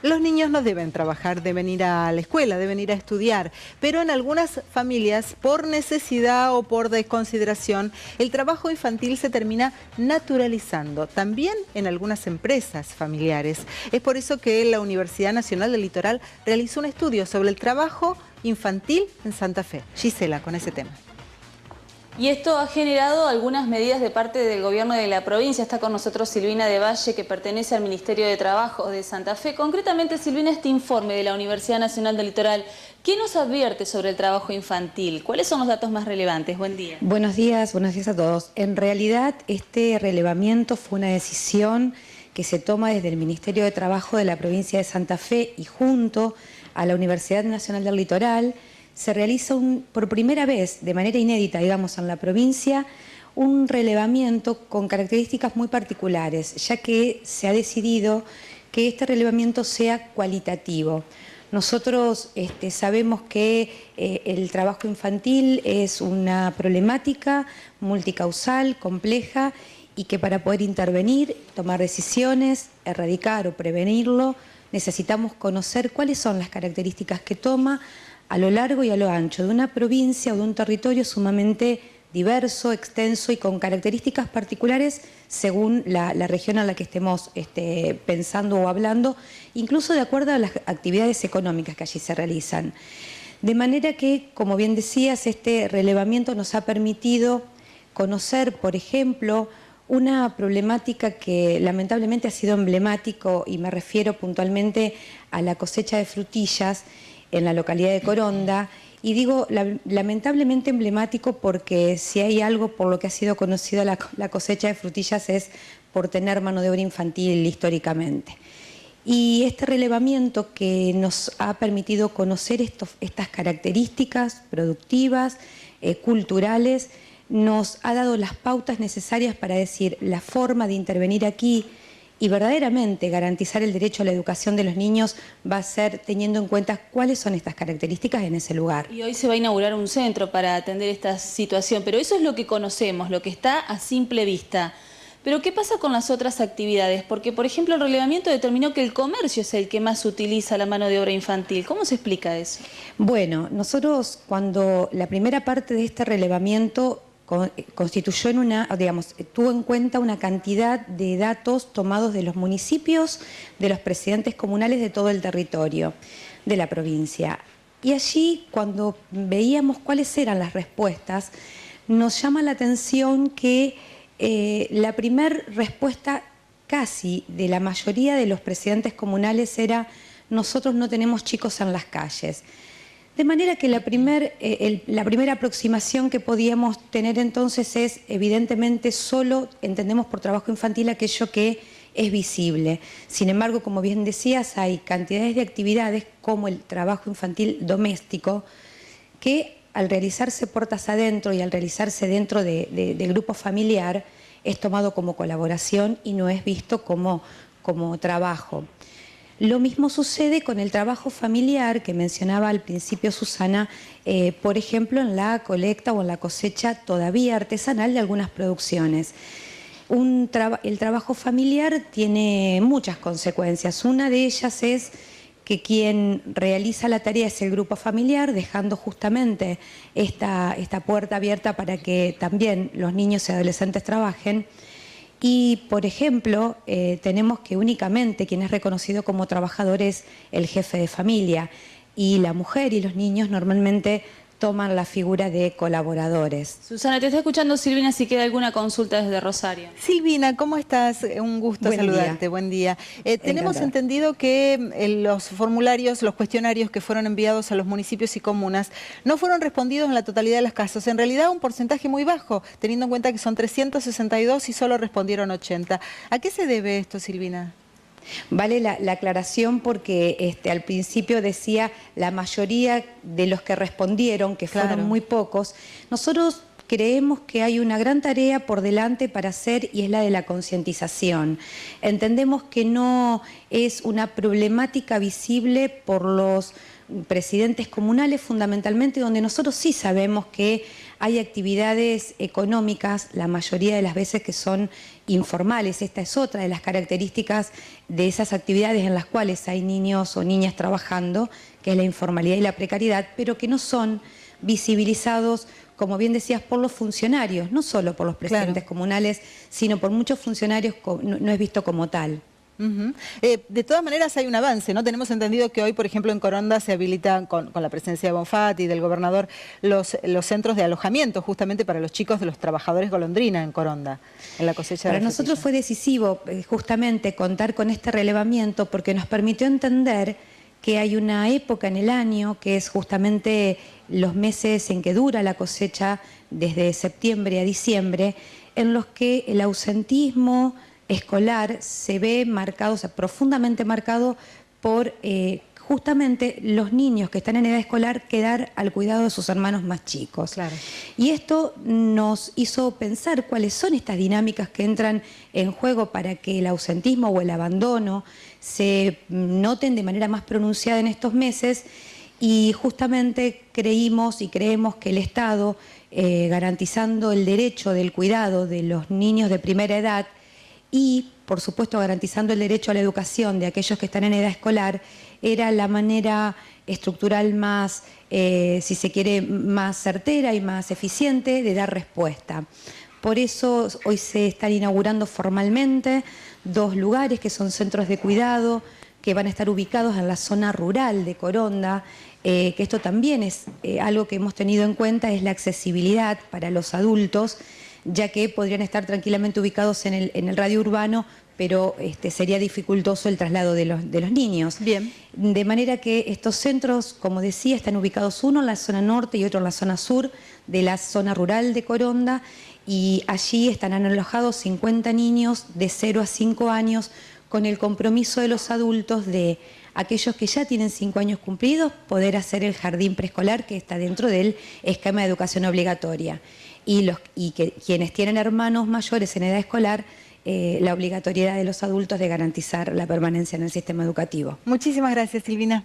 Los niños no deben trabajar, deben ir a la escuela, deben ir a estudiar, pero en algunas familias, por necesidad o por desconsideración, el trabajo infantil se termina naturalizando, también en algunas empresas familiares. Es por eso que la Universidad Nacional del Litoral realizó un estudio sobre el trabajo infantil en Santa Fe. Gisela, con ese tema. Y esto ha generado algunas medidas de parte del gobierno de la provincia. Está con nosotros Silvina de Valle, que pertenece al Ministerio de Trabajo de Santa Fe. Concretamente, Silvina, este informe de la Universidad Nacional del Litoral, ¿qué nos advierte sobre el trabajo infantil? ¿Cuáles son los datos más relevantes? Buen día. Buenos días a todos. En realidad, este relevamiento fue una decisión que se toma desde el Ministerio de Trabajo de la provincia de Santa Fe y junto a la Universidad Nacional del Litoral se realiza por primera vez, de manera inédita, digamos, en la provincia, un relevamiento con características muy particulares, ya que se ha decidido que este relevamiento sea cualitativo. Nosotros sabemos que el trabajo infantil es una problemática multicausal, compleja, y que para poder intervenir, tomar decisiones, erradicar o prevenirlo, necesitamos conocer cuáles son las características que toma a lo largo y a lo ancho de una provincia o de un territorio sumamente diverso, extenso y con características particulares según la región en la que estemos pensando o hablando, incluso de acuerdo a las actividades económicas que allí se realizan. De manera que, como bien decías, este relevamiento nos ha permitido conocer, por ejemplo, una problemática que lamentablemente ha sido emblemático, y me refiero puntualmente a la cosecha de frutillas en la localidad de Coronda, y digo lamentablemente emblemático porque si hay algo por lo que ha sido conocida la cosecha de frutillas es por tener mano de obra infantil históricamente. Y este relevamiento que nos ha permitido conocer estas características productivas, culturales, nos ha dado las pautas necesarias para decir la forma de intervenir aquí y verdaderamente garantizar el derecho a la educación de los niños va a ser teniendo en cuenta cuáles son estas características en ese lugar. Y hoy se va a inaugurar un centro para atender esta situación, pero eso es lo que conocemos, lo que está a simple vista. Pero ¿qué pasa con las otras actividades? Porque, por ejemplo, el relevamiento determinó que el comercio es el que más utiliza la mano de obra infantil. ¿Cómo se explica eso? Bueno, nosotros cuando la primera parte de este relevamiento constituyó tuvo en cuenta una cantidad de datos tomados de los municipios, de los presidentes comunales de todo el territorio de la provincia. Y allí, cuando veíamos cuáles eran las respuestas, nos llama la atención que la primera respuesta casi de la mayoría de los presidentes comunales era: nosotros no tenemos chicos en las calles. De manera que la primera aproximación que podíamos tener entonces es, evidentemente, solo entendemos por trabajo infantil aquello que es visible. Sin embargo, como bien decías, hay cantidades de actividades como el trabajo infantil doméstico que al realizarse puertas adentro y al realizarse dentro del grupo familiar es tomado como colaboración y no es visto como trabajo. Lo mismo sucede con el trabajo familiar que mencionaba al principio Susana, por ejemplo, en la colecta o en la cosecha todavía artesanal de algunas producciones. El trabajo familiar tiene muchas consecuencias. Una de ellas es que quien realiza la tarea es el grupo familiar, dejando justamente esta puerta abierta para que también los niños y adolescentes trabajen. Y, por ejemplo, tenemos que únicamente quien es reconocido como trabajador es el jefe de familia, y la mujer y los niños normalmente toman la figura de colaboradores. Susana, te está escuchando Silvina, si queda alguna consulta desde Rosario. Silvina, ¿cómo estás? Un gusto saludarte. Buen día. Tenemos entendido que los formularios, los cuestionarios que fueron enviados a los municipios y comunas no fueron respondidos en la totalidad de los casos. En realidad un porcentaje muy bajo, teniendo en cuenta que son 362 y solo respondieron 80. ¿A qué se debe esto, Silvina? Vale la aclaración porque al principio decía la mayoría de los que respondieron, que fueron muy pocos. Nosotros creemos que hay una gran tarea por delante para hacer y es la de la concientización. Entendemos que no es una problemática visible por los presidentes comunales fundamentalmente, donde nosotros sí sabemos que hay actividades económicas, la mayoría de las veces que son informales. Esta es otra de las características de esas actividades en las cuales hay niños o niñas trabajando, que es la informalidad y la precariedad, pero que no son visibilizados, como bien decías, por los funcionarios, no solo por los presidentes comunales, sino por muchos funcionarios, no es visto como tal. De todas maneras hay un avance, ¿no? Tenemos entendido que hoy, por ejemplo, en Coronda se habilitan con la presencia de Bonfatti y del gobernador los centros de alojamiento justamente para los chicos de los trabajadores golondrina en Coronda, en la cosecha de la Para nosotros fue decisivo justamente contar con este relevamiento porque nos permitió entender que hay una época en el año, que es justamente los meses en que dura la cosecha, desde septiembre a diciembre, en los que el ausentismo escolar se ve marcado, o sea, profundamente marcado por justamente los niños que están en edad escolar quedar al cuidado de sus hermanos más chicos. Claro. Y esto nos hizo pensar cuáles son estas dinámicas que entran en juego para que el ausentismo o el abandono se noten de manera más pronunciada en estos meses, y justamente creímos y creemos que el Estado, garantizando el derecho del cuidado de los niños de primera edad, y, por supuesto, garantizando el derecho a la educación de aquellos que están en edad escolar, era la manera estructural más, si se quiere, más certera y más eficiente de dar respuesta. Por eso hoy se están inaugurando formalmente 2 lugares que son centros de cuidado, que van a estar ubicados en la zona rural de Coronda, que esto también es algo que hemos tenido en cuenta, es la accesibilidad para los adultos, ya que podrían estar tranquilamente ubicados en el radio urbano, pero sería dificultoso el traslado de los niños. Bien. De manera que estos centros, como decía, están ubicados uno en la zona norte y otro en la zona sur de la zona rural de Coronda, y allí están alojados 50 niños de 0 a 5 años, con el compromiso de los adultos de aquellos que ya tienen 5 años cumplidos, poder hacer el jardín preescolar que está dentro del esquema de educación obligatoria. Y quienes tienen hermanos mayores en edad escolar, la obligatoriedad de los adultos de garantizar la permanencia en el sistema educativo. Muchísimas gracias, Silvina.